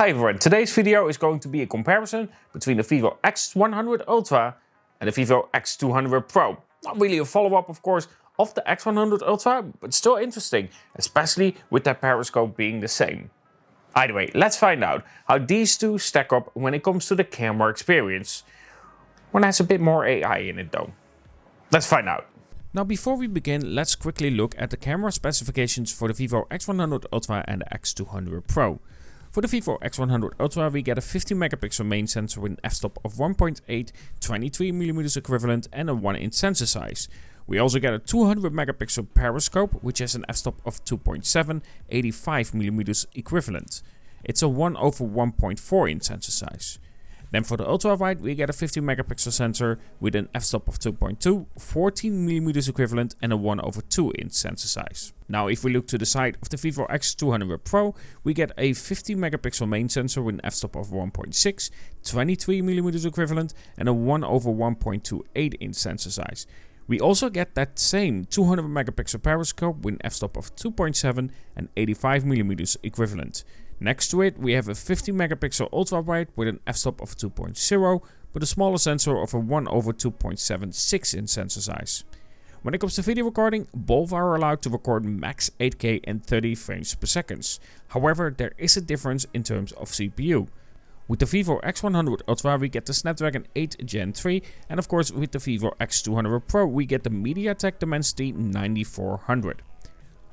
Hi everyone, today's video is going to be a comparison between the Vivo X100 Ultra and the Vivo X200 Pro. Not really a follow-up, of course, of the X100 Ultra, but still interesting, especially with that periscope being the same. Either way, let's find out how these two stack up when it comes to the camera experience. One has a bit more AI in it though. Let's find out. Now before we begin, let's quickly look at the camera specifications for the Vivo X100 Ultra and the X200 Pro. For the Vivo X100 Ultra we get a 50 megapixel main sensor with an f-stop of 1.8, 23mm equivalent and a 1-inch sensor size. We also get a 200 megapixel periscope which has an f-stop of 2.7, 85mm equivalent. It's a 1/1.4 inch sensor size. Then for the ultra wide we get a 50 megapixel sensor with an f-stop of 2.2, 14mm equivalent and a 1/2 inch sensor size. Now if we look to the side of the Vivo X200 Pro, we get a 50 megapixel main sensor with an f-stop of 1.6, 23mm equivalent and a 1/1.28 inch sensor size. We also get that same 200 megapixel periscope with an f-stop of 2.7 and 85mm equivalent. Next to it we have a 50 megapixel ultra wide with an f-stop of 2.0 but a smaller sensor of a 1/2.76 inch sensor size. When it comes to video recording, both are allowed to record max 8K and 30 frames per second. However, there is a difference in terms of CPU. With the Vivo X100 Ultra we get the Snapdragon 8 Gen 3 and of course with the Vivo X200 Pro we get the MediaTek Dimensity 9400.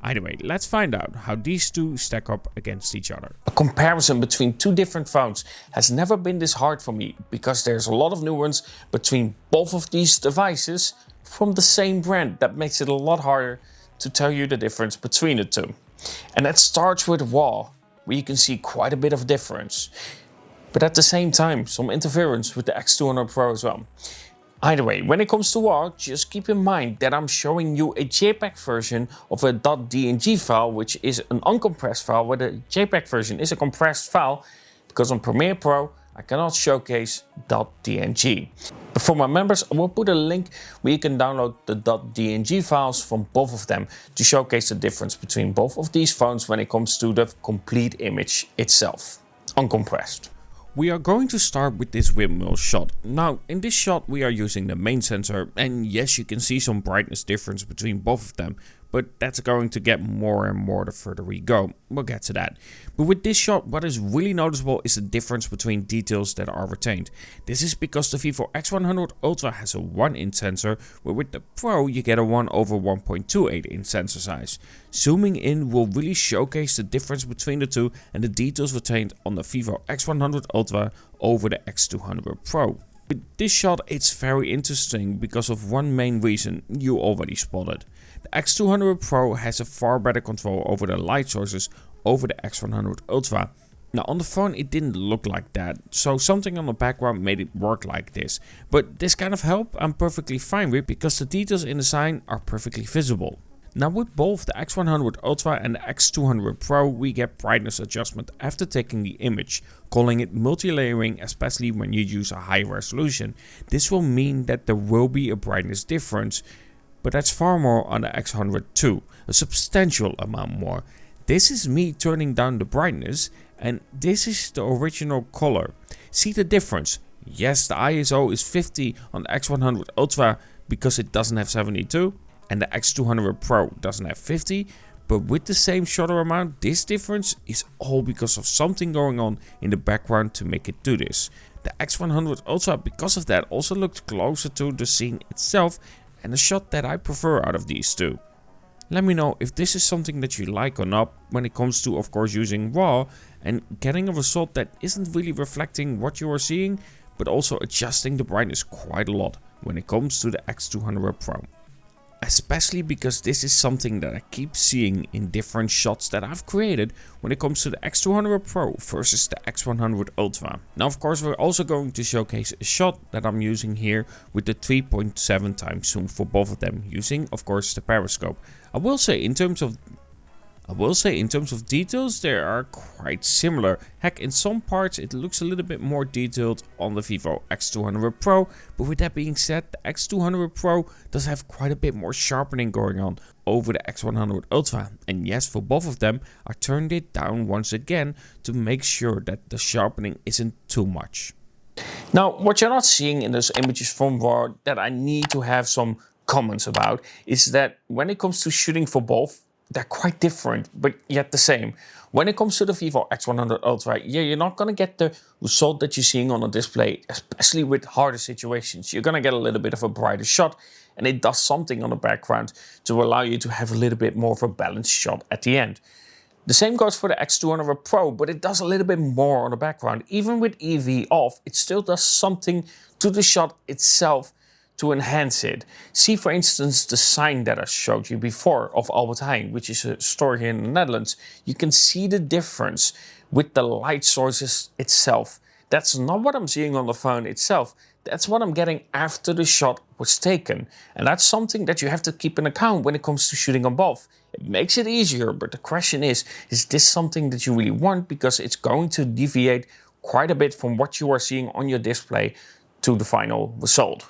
Either way, let's find out how these two stack up against each other. A comparison between two different phones has never been this hard for me because there's a lot of nuance between both of these devices from the same brand. That makes it a lot harder to tell you the difference between the two. And that starts with Worrell, where you can see quite a bit of difference. But at the same time, some interference with the X200 Pro as well. Either way, when it comes to Worrell, just keep in mind that I'm showing you a JPEG version of a .dng file, which is an uncompressed file, where the JPEG version is a compressed file, because on Premiere Pro I cannot showcase .dng. But for my members, I will put a link where you can download the .dng files from both of them to showcase the difference between both of these phones when it comes to the complete image itself, uncompressed. We are going to start with this windmill shot. Now in this shot we are using the main sensor and yes, you can see some brightness difference between both of them, but that's going to get more and more the further we go. We'll get to that. But with this shot what is really noticeable is the difference between details that are retained. This is because the Vivo X100 Ultra has a 1-inch sensor, where with the Pro you get a 1/1.28 inch sensor size. Zooming in will really showcase the difference between the two and the details retained on the Vivo X100 Ultra over the X200 Pro. With this shot it's very interesting because of one main reason you already spotted. The X200 Pro has a far better control over the light sources over the X100 Ultra. Now on the phone it didn't look like that, so something on the background made it work like this. But this kind of help I'm perfectly fine with because the details in the sign are perfectly visible. Now with both the X100 Ultra and the X200 Pro we get brightness adjustment after taking the image, calling it multi-layering, especially when you use a high resolution. This will mean that there will be a brightness difference, but that's far more on the X100 too, a substantial amount more. This is me turning down the brightness and this is the original color. See the difference? Yes, the ISO is 50 on the X100 Ultra because it doesn't have 72. And the X200 Pro doesn't have 50, but with the same shutter amount, this difference is all because of something going on in the background to make it do this. The X100 Ultra, because of that, also looked closer to the scene itself and the shot that I prefer out of these two. Let me know if this is something that you like or not when it comes to, of course, using RAW and getting a result that isn't really reflecting what you are seeing, but also adjusting the brightness quite a lot when it comes to the X200 Pro. Especially because this is something that I keep seeing in different shots that I've created when it comes to the X200 Pro versus the X100 Ultra. Now of course we're also going to showcase a shot that I'm using here with the 3.7 times zoom for both of them, using of course the periscope. I will say in terms of details they are quite similar. Heck, in some parts it looks a little bit more detailed on the Vivo X200 Pro, but with that being said, the X200 Pro does have quite a bit more sharpening going on over the X100 Ultra, and yes, for both of them I turned it down once again to make sure that the sharpening isn't too much. Now, what you're not seeing in those images from Worrell that I need to have some comments about is that when it comes to shooting for both, they're quite different, but yet the same. When it comes to the Vivo X100 Ultra, yeah, you're not going to get the result that you're seeing on a display, especially with harder situations. You're going to get a little bit of a brighter shot, and it does something on the background to allow you to have a little bit more of a balanced shot at the end. The same goes for the X200 Pro, but it does a little bit more on the background. Even with EV off, it still does something to the shot itself to enhance it. See, for instance, the sign that I showed you before of Albert Heijn, which is a store here in the Netherlands. You can see the difference with the light sources itself. That's not what I'm seeing on the phone itself. That's what I'm getting after the shot was taken. And that's something that you have to keep in account when it comes to shooting on both. It makes it easier, but the question is this something that you really want? Because it's going to deviate quite a bit from what you are seeing on your display to the final result.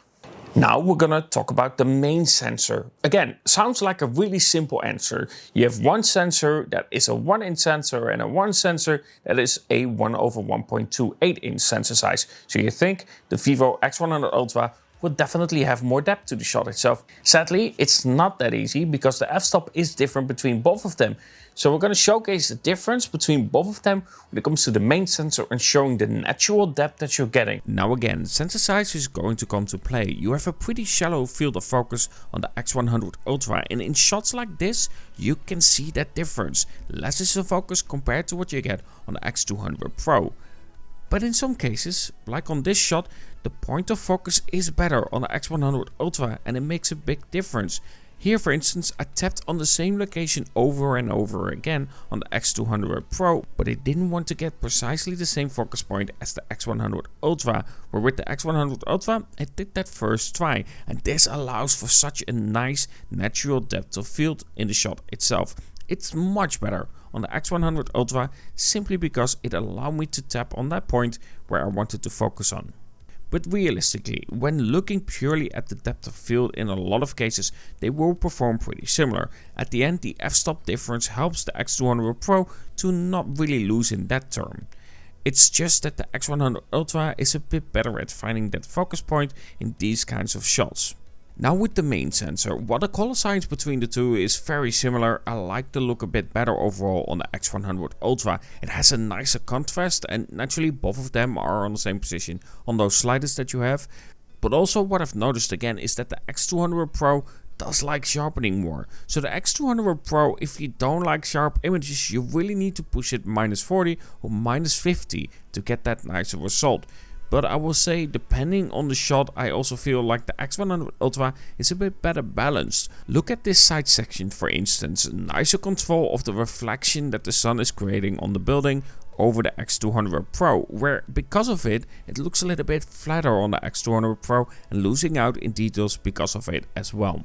Now we're gonna talk about the main sensor. Again, sounds like a really simple answer. You have one sensor that is a 1-inch sensor and a one sensor that is a 1/1.28-inch sensor size. So you think the Vivo X100 Ultra will definitely have more depth to the shot itself. Sadly, it's not that easy because the f-stop is different between both of them. So we're going to showcase the difference between both of them when it comes to the main sensor and showing the natural depth that you're getting. Now again, sensor size is going to come to play. You have a pretty shallow field of focus on the X100 Ultra, and in shots like this, you can see that difference. Less is the focus compared to what you get on the X200 Pro. But in some cases, like on this shot, the point of focus is better on the X100 Ultra, and it makes a big difference. Here, for instance, I tapped on the same location over and over again on the X200 Pro, but it didn't want to get precisely the same focus point as the X100 Ultra, where with the X100 Ultra, it did that first try, and this allows for such a nice natural depth of field in the shot itself. It's much better on the X100 Ultra simply because it allowed me to tap on that point where I wanted to focus on. But realistically, when looking purely at the depth of field, in a lot of cases they will perform pretty similar. At the end, the f-stop difference helps the X200 Pro to not really lose in that term. It's just that the X100 Ultra is a bit better at finding that focus point in these kinds of shots. Now with the main sensor, while the color science between the two is very similar, I like the look a bit better overall on the X100 Ultra. It has a nicer contrast, and naturally both of them are on the same position on those sliders that you have. But also what I've noticed again is that the X200 Pro does like sharpening more. So the X200 Pro, if you don't like sharp images, you really need to push it -40 or -50 to get that nicer result. But I will say, depending on the shot, I also feel like the X100 Ultra is a bit better balanced. Look at this side section, for instance. Nicer control of the reflection that the sun is creating on the building over the X200 Pro, where because of it, it looks a little bit flatter on the X200 Pro and losing out in details because of it as well.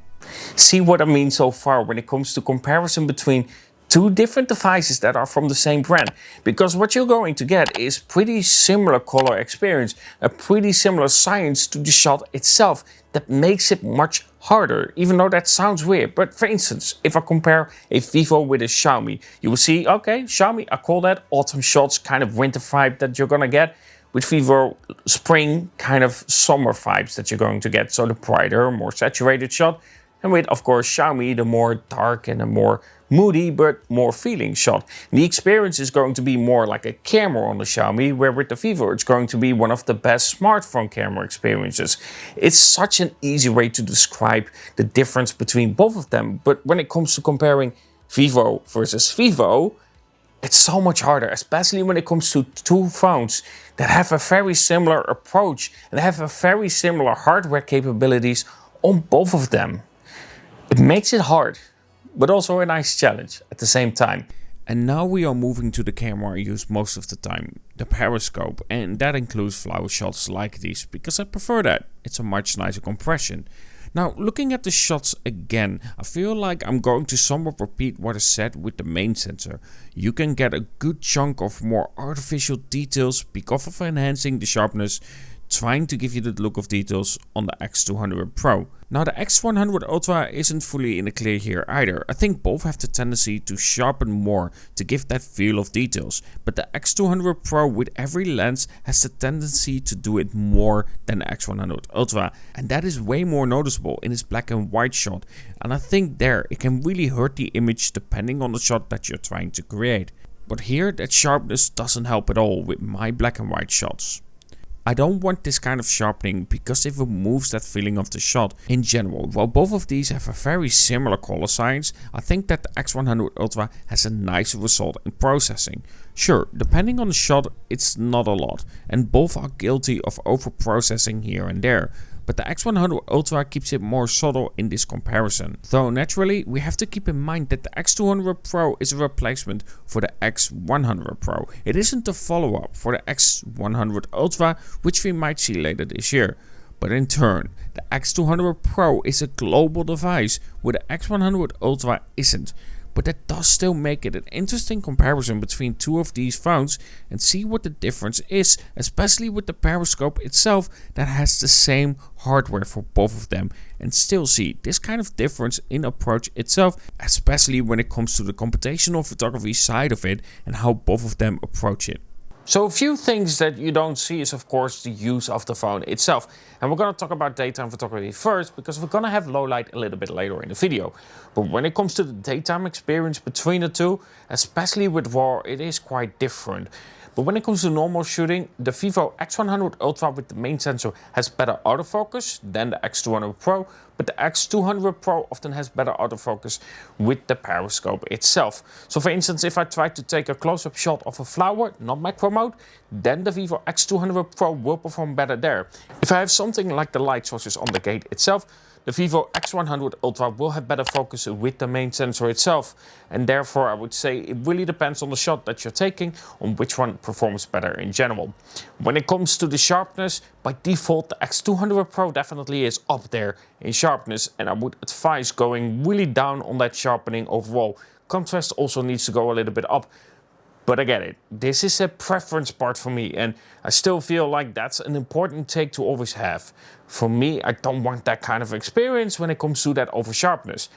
See what I mean so far when it comes to comparison between two different devices that are from the same brand, because what you're going to get is pretty similar color experience, a pretty similar science to the shot itself that makes it much harder, even though that sounds weird. But for instance, if I compare a Vivo with a Xiaomi, you will see, okay, Xiaomi, I call that autumn shots, kind of winter vibe that you're gonna get. With Vivo, spring kind of summer vibes that you're going to get, so the brighter, more saturated shot. And with, of course, Xiaomi, the more dark and a more moody but more feeling shot. The experience is going to be more like a camera on the Xiaomi, where with the Vivo it's going to be one of the best smartphone camera experiences. It's such an easy way to describe the difference between both of them, but when it comes to comparing Vivo versus Vivo, it's so much harder, especially when it comes to two phones that have a very similar approach and have a very similar hardware capabilities on both of them. It makes it hard, but also a nice challenge at the same time. And now we are moving to the camera I use most of the time, the Periscope, and that includes flower shots like these, because I prefer that. It's a much nicer compression. Now, looking at the shots again, I feel like I'm going to somewhat repeat what is said with the main sensor. You can get a good chunk of more artificial details because of enhancing the sharpness. trying to give you the look of details on the X200 Pro. Now the X100 Ultra isn't fully in the clear here either. I think both have the tendency to sharpen more to give that feel of details, but the X200 Pro with every lens has the tendency to do it more than the X100 Ultra, and that is way more noticeable in its black and white shot, and I think there it can really hurt the image depending on the shot that you're trying to create. But here that sharpness doesn't help at all with my black and white shots. I don't want this kind of sharpening because it removes that feeling of the shot in general. While both of these have a very similar color science, I think that the X100 Ultra has a nicer result in processing. Sure, depending on the shot it's not a lot, and both are guilty of over processing here and there. But the X100 Ultra keeps it more subtle in this comparison. Though naturally we have to keep in mind that the X200 Pro is a replacement for the X100 Pro. It isn't a follow-up for the X100 Ultra, which we might see later this year. But in turn, the X200 Pro is a global device where the X100 Ultra isn't. But that does still make it an interesting comparison between two of these phones and see what the difference is, especially with the Periscope itself that has the same hardware for both of them, and still see this kind of difference in approach itself, especially when it comes to the computational photography side of it and how both of them approach it. So a few things that you don't see is of course the use of the phone itself. And we're going to talk about daytime photography first because we're going to have low light a little bit later in the video. But when it comes to the daytime experience between the two, especially with RAW, it is quite different. But when it comes to normal shooting, the Vivo X100 Ultra with the main sensor has better autofocus than the X200 Pro, but the X200 Pro often has better autofocus with the Periscope itself. So for instance, if I try to take a close-up shot of a flower, not macro mode, then the Vivo X200 Pro will perform better there. If I have something like the light sources on the gate itself, the Vivo X100 Ultra will have better focus with the main sensor itself, and therefore I would say it really depends on the shot that you're taking on which one performs better in general. When it comes to the sharpness, by default the X200 Pro definitely is up there in sharpness, and I would advise going really down on that sharpening overall. Contrast also needs to go a little bit up. But I get it, this is a preference part for me, and I still feel like that's an important take to always have. For me, I don't want that kind of experience when it comes to that over sharpness.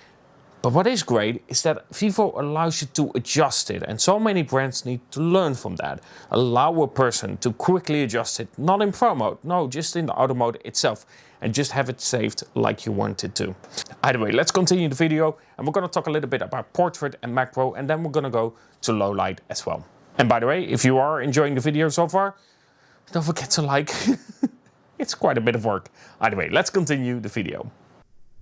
But what is great is that Vivo allows you to adjust it, and so many brands need to learn from that. Allow a person to quickly adjust it, not in Pro mode, no, just in the auto mode itself, and just have it saved like you want it to. Either way, let's continue the video, and we're going to talk a little bit about portrait and macro, and then we're going to go to low light as well. And by the way, if you are enjoying the video so far, don't forget to like. It's quite a bit of work. Either way, let's continue the video.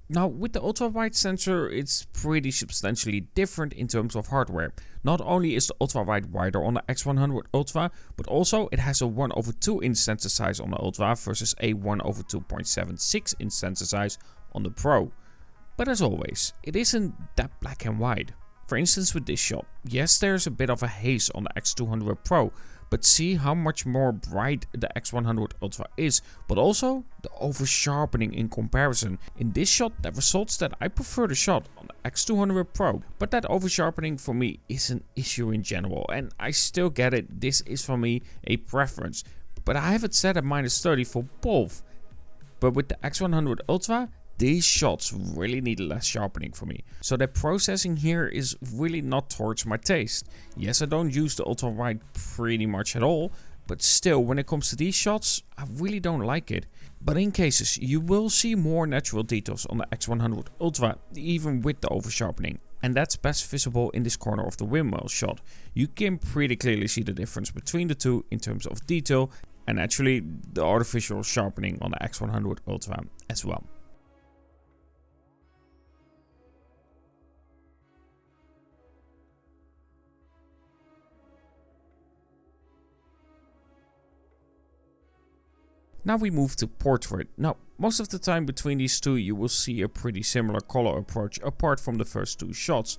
Now, with the ultra-wide sensor, it's pretty substantially different in terms of hardware. Not only is the ultra-wide wider on the X100 Ultra, but also it has a 1/2 inch sensor size on the Ultra versus a 1/2.76 inch sensor size on the Pro. But as always, it isn't that black and white. For instance with this shot, yes there's a bit of a haze on the X200 Pro, but see how much more bright the X100 Ultra is, but also the over sharpening in comparison. In this shot that results that I prefer the shot on the X200 Pro, but that over sharpening for me is an issue in general, and I still get it, this is for me a preference, but I have it set at -30 for both. But with the X100 Ultra, these shots really need less sharpening for me. So the processing here is really not towards my taste. Yes, I don't use the ultra wide pretty much at all, but still when it comes to these shots, I really don't like it. But in cases, you will see more natural details on the X100 Ultra, even with the over sharpening. And that's best visible in this corner of the windmill shot. You can pretty clearly see the difference between the two in terms of detail, and actually the artificial sharpening on the X100 Ultra as well. Now we move to portrait. Now, most of the time between these two you will see a pretty similar color approach apart from the first two shots.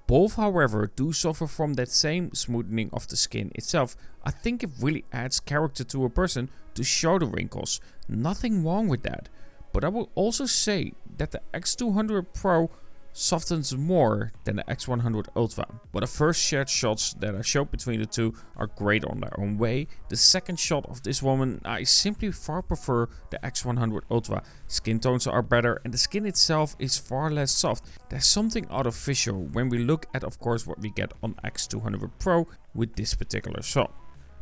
Both, however, do suffer from that same smoothing of the skin itself. I think it really adds character to a person to show the wrinkles. Nothing wrong with that. But I will also say that the X200 Pro softens more than the X100 Ultra. But the first shared shots that I showed between the two are great on their own way. The second shot of this woman, I simply far prefer the X100 Ultra. Skin tones are better and the skin itself is far less soft. There's something artificial when we look at, of course, what we get on X200 Pro with this particular shot.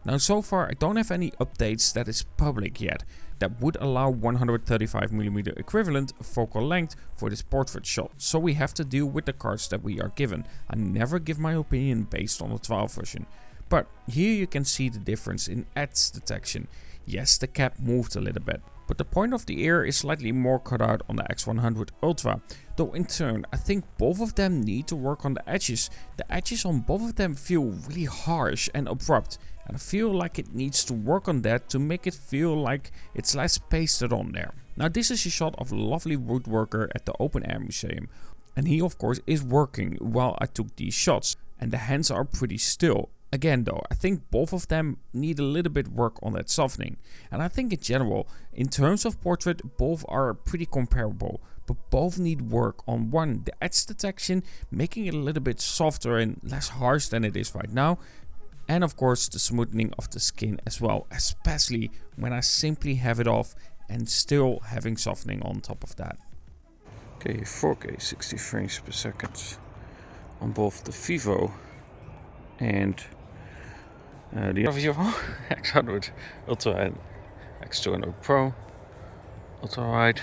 Now, so far I don't have any updates that is public yet that would allow 135mm equivalent focal length for this portrait shot, so we have to deal with the cards that we are given. I never give my opinion based on the 12 version. But here you can see the difference in edge detection. Yes, the cap moved a little bit, but the point of the ear is slightly more cut out on the X100 Ultra. Though in turn, I think both of them need to work on the edges. The edges on both of them feel really harsh and abrupt, and I feel like it needs to work on that to make it feel like it's less pasted on there. Now, this is a shot of a lovely woodworker at the Open Air Museum, and he of course is working while I took these shots, and the hands are pretty still. Again though, I think both of them need a little bit work on that softening. And I think in general, in terms of portrait, both are pretty comparable. But both need work on one, the edge detection, making it a little bit softer and less harsh than it is right now. And of course the smoothing of the skin as well, especially when I simply have it off and still having softening on top of that. Okay, 4K 60 frames per second on both the Vivo and the other Vivo X100 Ultra and X200 Pro. Ultra wide,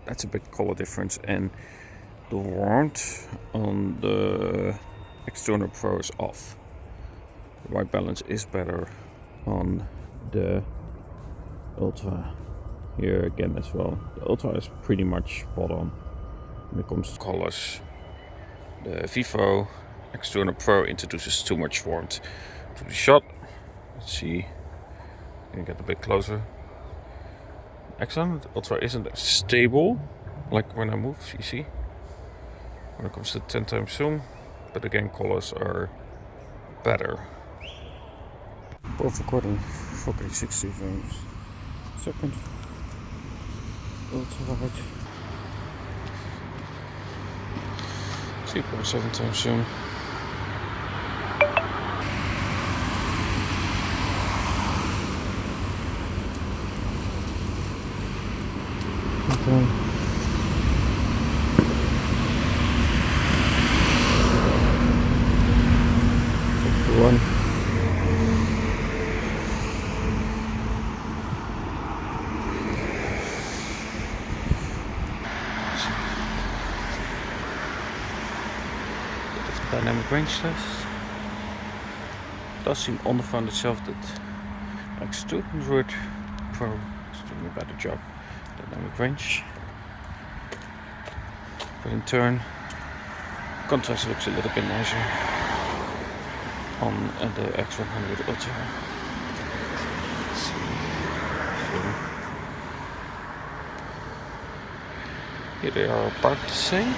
that's a big color difference, and the warmth on the X200 Pro is off. The white balance is better on the Ultra here again as well. The Ultra is pretty much spot on when it comes to colors. The Vivo X200 Pro introduces too much warmth to the shot. Let's see, can you get a bit closer? X100 Ultra isn't as stable like when I move, you see, when it comes to 10 times zoom, but again colors are better. Both recording 4K 60 frames per second, ultra wide, 3.7 times zoom. Okay. One. Dynamic range test. It does seem on the phone itself that X200 Pro is doing a better job. Dynamic range, but in turn, contrast looks a little bit nicer on the X100 Ultra. Let's see. Here they are about the same.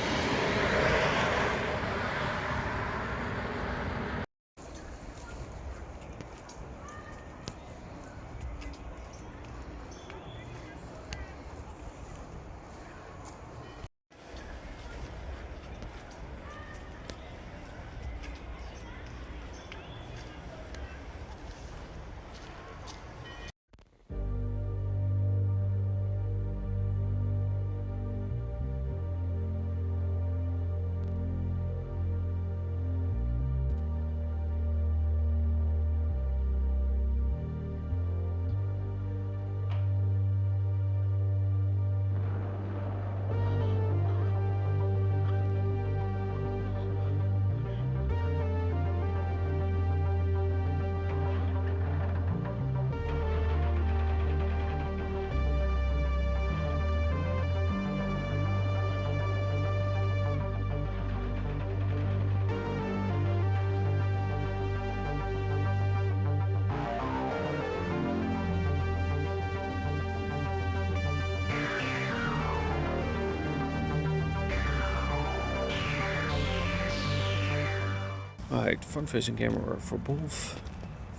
Right, front-facing camera for both,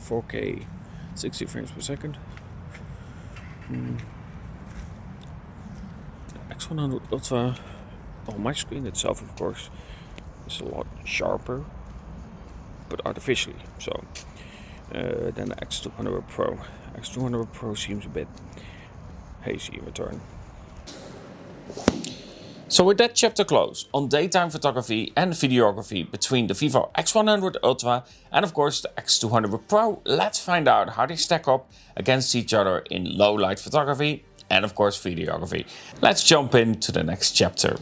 4K 60 frames per second. X100 Ultra on my screen itself, of course, is a lot sharper, but artificially so, than the X200 Pro. X200 Pro seems a bit hazy in return. So with that chapter closed on daytime photography and videography between the Vivo X100 Ultra and of course the X200 Pro, let's find out how they stack up against each other in low light photography and of course videography. Let's jump into the next chapter.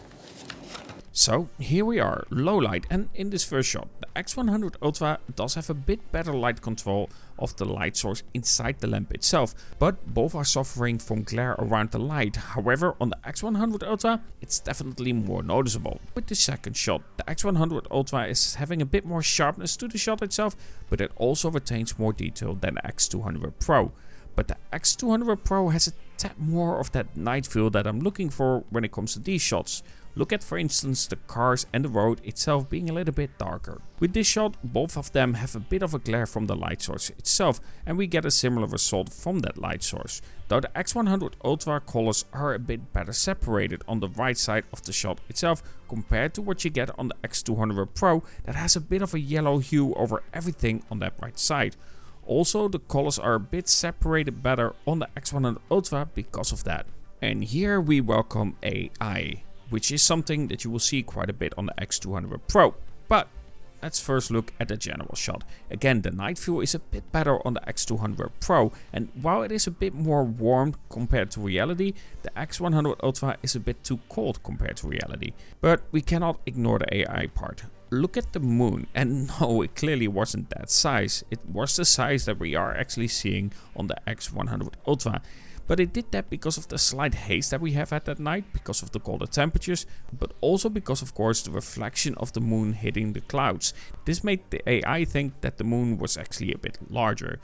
So here we are, low light, and in this first shot, the X100 Ultra does have a bit better light control of the light source inside the lamp itself, but both are suffering from glare around the light. However, on the X100 Ultra, it's definitely more noticeable. With the second shot, the X100 Ultra is having a bit more sharpness to the shot itself, but it also retains more detail than the X200 Pro. But the X200 Pro has a tad more of that night feel that I'm looking for when it comes to these shots. Look at, for instance, the cars and the road itself being a little bit darker. With this shot, both of them have a bit of a glare from the light source itself, and we get a similar result from that light source. Though the X100 Ultra colors are a bit better separated on the right side of the shot itself compared to what you get on the X200 Pro that has a bit of a yellow hue over everything on that right side. Also, the colors are a bit separated better on the X100 Ultra because of that. And here we welcome AI, which is something that you will see quite a bit on the X200 Pro. But let's first look at the general shot. Again, the night view is a bit better on the X200 Pro, and while it is a bit more warm compared to reality, the X100 Ultra is a bit too cold compared to reality. But we cannot ignore the AI part. Look at the moon, and no, it clearly wasn't that size. It was the size that we are actually seeing on the X100 Ultra. But it did that because of the slight haze that we have at that night, because of the colder temperatures, but also because of course the reflection of the moon hitting the clouds. This made the AI think that the moon was actually a bit larger.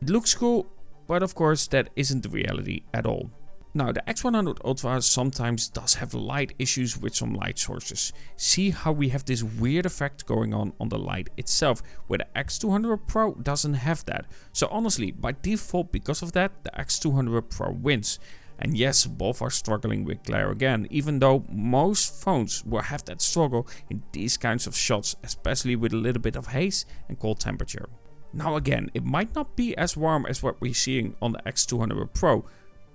It looks cool, but of course that isn't the reality at all. Now, the X100 Ultra sometimes does have light issues with some light sources. See how we have this weird effect going on the light itself, where the X200 Pro doesn't have that. So honestly, by default, because of that, the X200 Pro wins. And yes, both are struggling with glare again, even though most phones will have that struggle in these kinds of shots, especially with a little bit of haze and cold temperature. Now again, it might not be as warm as what we're seeing on the X200 Pro,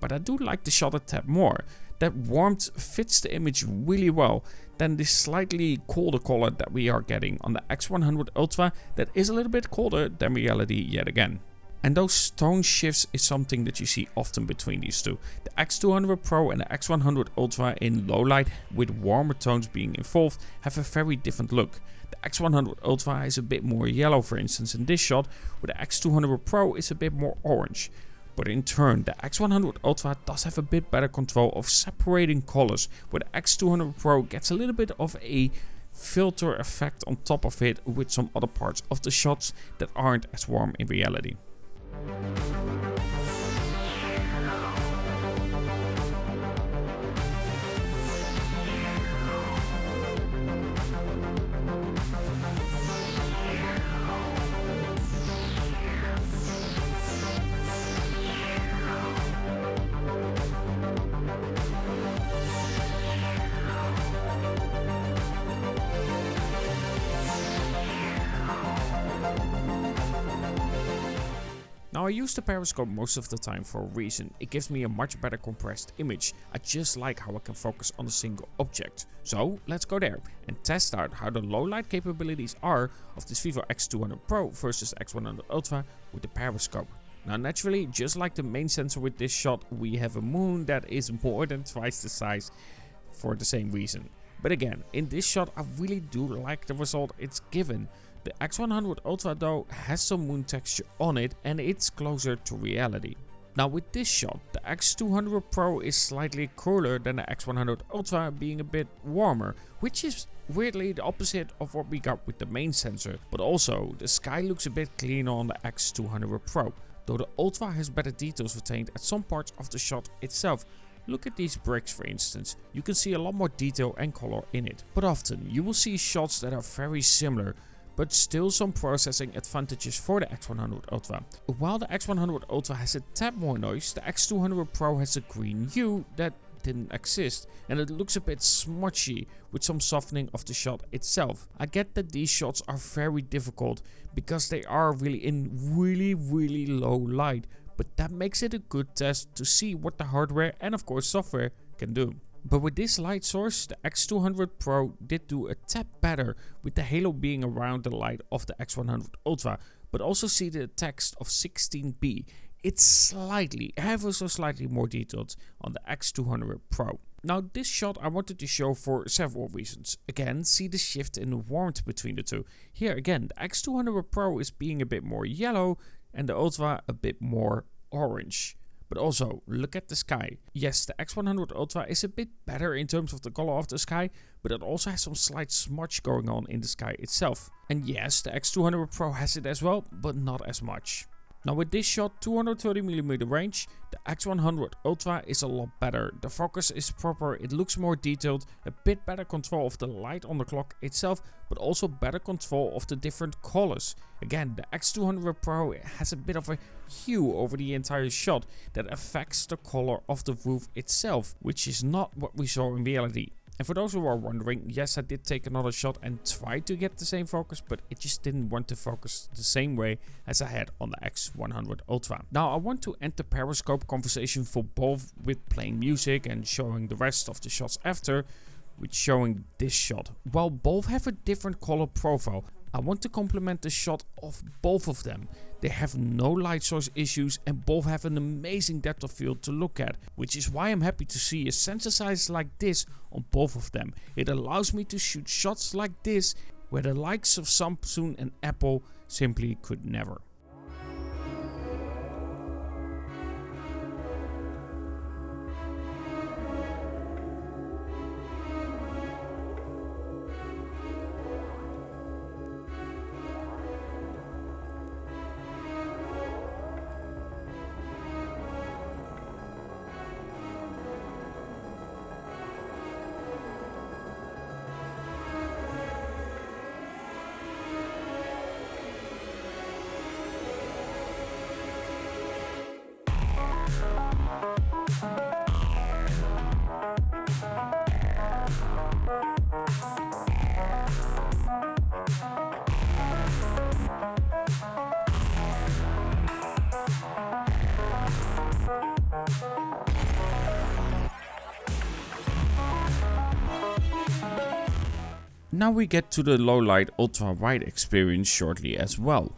but I do like the shot a tad more. That warmth fits the image really well than this slightly colder color that we are getting on the X100 Ultra that is a little bit colder than reality yet again. And those tone shifts is something that you see often between these two. The X200 Pro and the X100 Ultra in low light with warmer tones being involved have a very different look. The X100 Ultra is a bit more yellow, for instance, in this shot, where the X200 Pro is a bit more orange. But in turn, the X100 Ultra does have a bit better control of separating colors, where the X200 Pro gets a little bit of a filter effect on top of it with some other parts of the shots that aren't as warm in reality. Now I use the Periscope most of the time for a reason. It gives me a much better compressed image. I just like how I can focus on a single object. So let's go there and test out how the low light capabilities are of this Vivo X200 Pro versus X100 Ultra with the Periscope. Now naturally, just like the main sensor with this shot, we have a moon that is more than twice the size for the same reason. But again, in this shot I really do like the result it's given. The X100 Ultra though has some moon texture on it and it's closer to reality. Now with this shot, the X200 Pro is slightly cooler than the X100 Ultra, being a bit warmer, which is weirdly the opposite of what we got with the main sensor. But also, the sky looks a bit cleaner on the X200 Pro, though the Ultra has better details retained at some parts of the shot itself. Look at these bricks, for instance. You can see a lot more detail and color in it. But often you will see shots that are very similar, but still some processing advantages for the X100 Ultra. While the X100 Ultra has a tad more noise, the X200 Pro has a green hue that didn't exist, and it looks a bit smudgy with some softening of the shot itself. I get that these shots are very difficult because they are really in really low light, but that makes it a good test to see what the hardware and of course software can do. But with this light source, the X200 Pro did do a tad better, with the halo being around the light of the X100 Ultra, but also see the text of 16p. It's slightly, ever so slightly more detailed on the X200 Pro. Now this shot I wanted to show for several reasons. Again, see the shift in the warmth between the two. Here again, the X200 Pro is being a bit more yellow and the Ultra a bit more orange. But also, look at the sky. Yes, the X100 Ultra is a bit better in terms of the color of the sky, but it also has some slight smudge going on in the sky itself. And yes, the X200 Pro has it as well, but not as much. Now with this shot, 230mm range, the X100 Ultra is a lot better. The focus is proper, it looks more detailed, a bit better control of the light on the clock itself, but also better control of the different colors. Again, the X200 Pro has a bit of a hue over the entire shot that affects the color of the roof itself, which is not what we saw in reality. And for those who are wondering, yes, I did take another shot and tried to get the same focus, but it just didn't want to focus the same way as I had on the X100 Ultra. Now I want to end the Periscope conversation for both with playing music and showing the rest of the shots after, with showing this shot. While both have a different color profile, I want to compliment the shot of both of them. They have no light source issues and both have an amazing depth of field to look at, which is why I'm happy to see a sensor size like this on both of them. It allows me to shoot shots like this where the likes of Samsung and Apple simply could never. Now we get to the low light ultra wide experience shortly as well.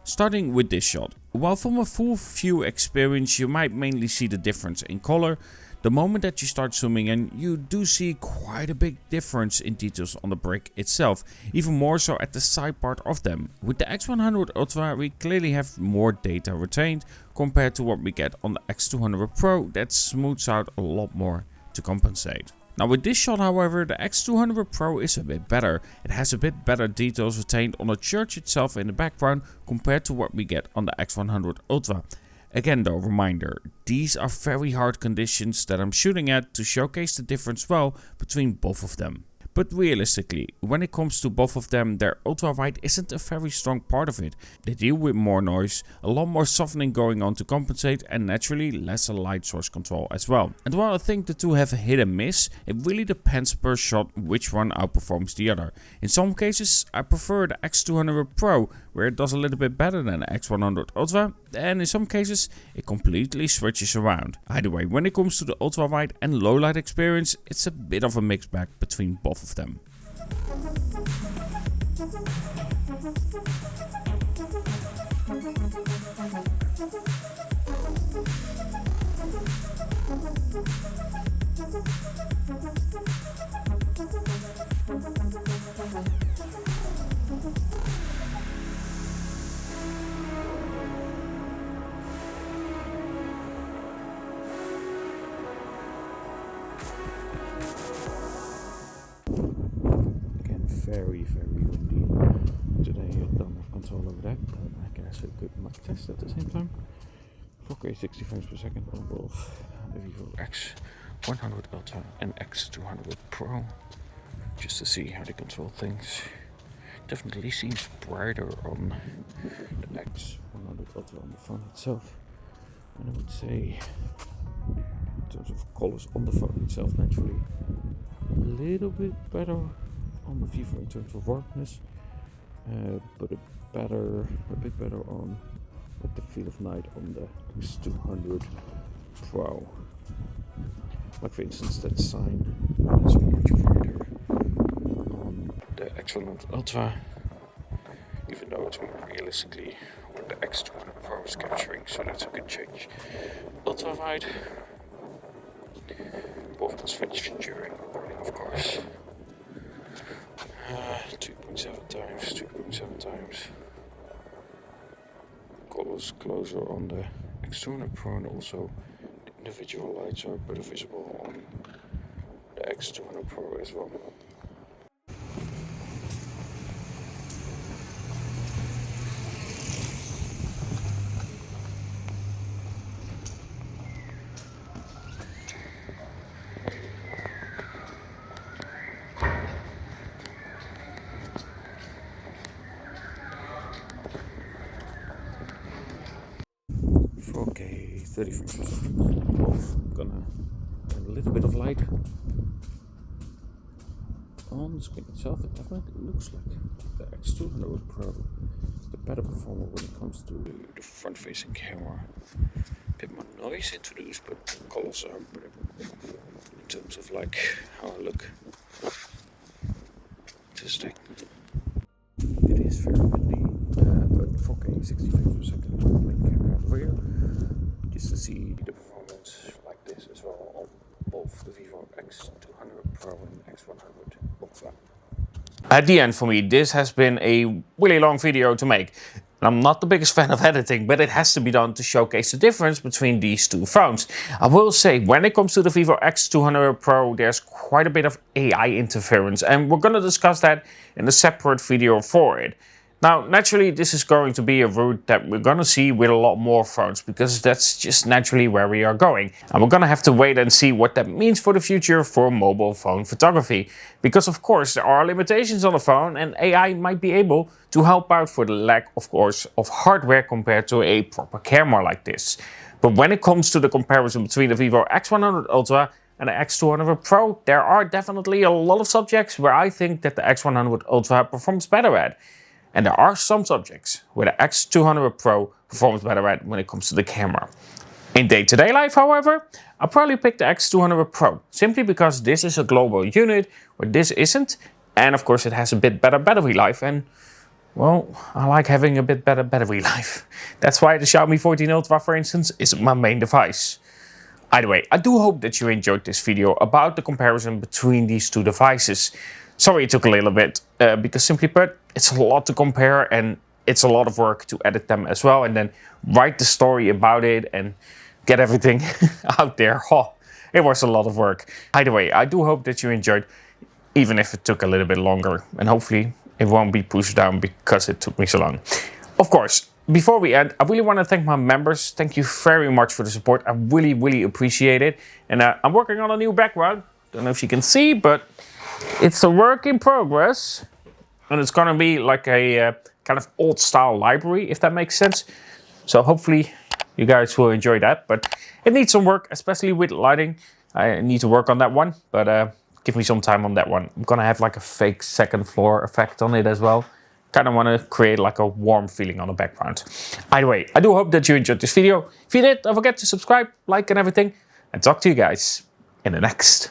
Starting with this shot. While from a full view experience you might mainly see the difference in color, the moment that you start zooming in you do see quite a big difference in details on the brick itself, even more so at the side part of them. With the X100 Ultra we clearly have more data retained compared to what we get on the X200 Pro that smooths out a lot more to compensate. Now with this shot however, the X200 Pro is a bit better. It has a bit better details retained on the church itself in the background compared to what we get on the X100 Ultra. Again though, reminder, these are very hard conditions that I'm shooting at to showcase the difference well between both of them. But realistically, when it comes to both of them, their ultra wide isn't a very strong part of it. They deal with more noise, a lot more softening going on to compensate, and naturally lesser light source control as well. And while I think the two have a hit and miss, it really depends per shot which one outperforms the other. In some cases I prefer the X200 Pro, where it does a little bit better than the X100 Ultra, and in some cases it completely switches around. Either way, when it comes to the ultra wide and low light experience, it's a bit of a mixed bag between both of them. Very windy today. I don't have control over that, but I guess a good mic test at the same time. 4K 60 frames per second on both the Vivo X100 Ultra and X200 Pro, just to see how they control things. Definitely seems brighter on the X100 Ultra on the phone itself, and I would say terms of colors on the phone itself, naturally. A little bit better on the Vivo in terms of darkness, but a bit better on the field of night on the X200 Pro. Like for instance, that sign is much brighter on the X100 Ultra, even though it's more realistically what the X200 Pro is capturing, so that's a good change. Ultra wide, both can switch during recording, of course. 2.7 times, 2.7 times. Colors closer on the X200 Pro, and also the individual lights are better visible on the X200 Pro as well. Okay, 30 frames per second. Both gonna turn a little bit of light on the screen itself. It definitely looks like the X200 Pro is the better performer when it comes to the front-facing camera. A bit more noise introduced, but the colors are better in terms of like how I look. Interesting. It is very windy, but 4K 60 frames per second on the main camera rear. Just to see the performance like this as well on both the Vivo X200 Pro and X100 Ultra. At the end, for me, this has been a really long video to make. I'm not the biggest fan of editing, but it has to be done to showcase the difference between these two phones. I will say, when it comes to the Vivo X200 Pro, there's quite a bit of AI interference, and we're going to discuss that in a separate video for it. Now, naturally, this is going to be a route that we're going to see with a lot more phones, because that's just naturally where we are going. And we're going to have to wait and see what that means for the future for mobile phone photography. Because, of course, there are limitations on the phone, and AI might be able to help out for the lack, of course, of hardware compared to a proper camera like this. But when it comes to the comparison between the Vivo X100 Ultra and the X200 Pro, there are definitely a lot of subjects where I think that the X100 Ultra performs better at. And there are some subjects where the X200 Pro performs better at when it comes to the camera. In day-to-day life, however, I'll probably pick the X200 Pro, simply because this is a global unit where this isn't, and of course it has a bit better battery life, and well, I like having a bit better battery life. That's why the Xiaomi 14 Ultra, for instance, is my main device. Either way, I do hope that you enjoyed this video about the comparison between these two devices. Sorry it took a little bit, because simply put, it's a lot to compare, and it's a lot of work to edit them as well, and then write the story about it and get everything out there. Oh, it was a lot of work. Either way, I do hope that you enjoyed, even if it took a little bit longer, and hopefully it won't be pushed down because it took me so long. Of course, before we end, I really want to thank my members. Thank you very much for the support. I really, really appreciate it. And I'm working on a new background. Don't know if you can see, but it's a work in progress. And it's gonna be like a kind of old style library, if that makes sense. So hopefully you guys will enjoy that. But it needs some work, especially with lighting. I need to work on that one, but give me some time on that one. I'm gonna have like a fake second floor effect on it as well. Kind of want to create like a warm feeling on the background. Either way, I do hope that you enjoyed this video. If you did, don't forget to subscribe, like and everything. And talk to you guys in the next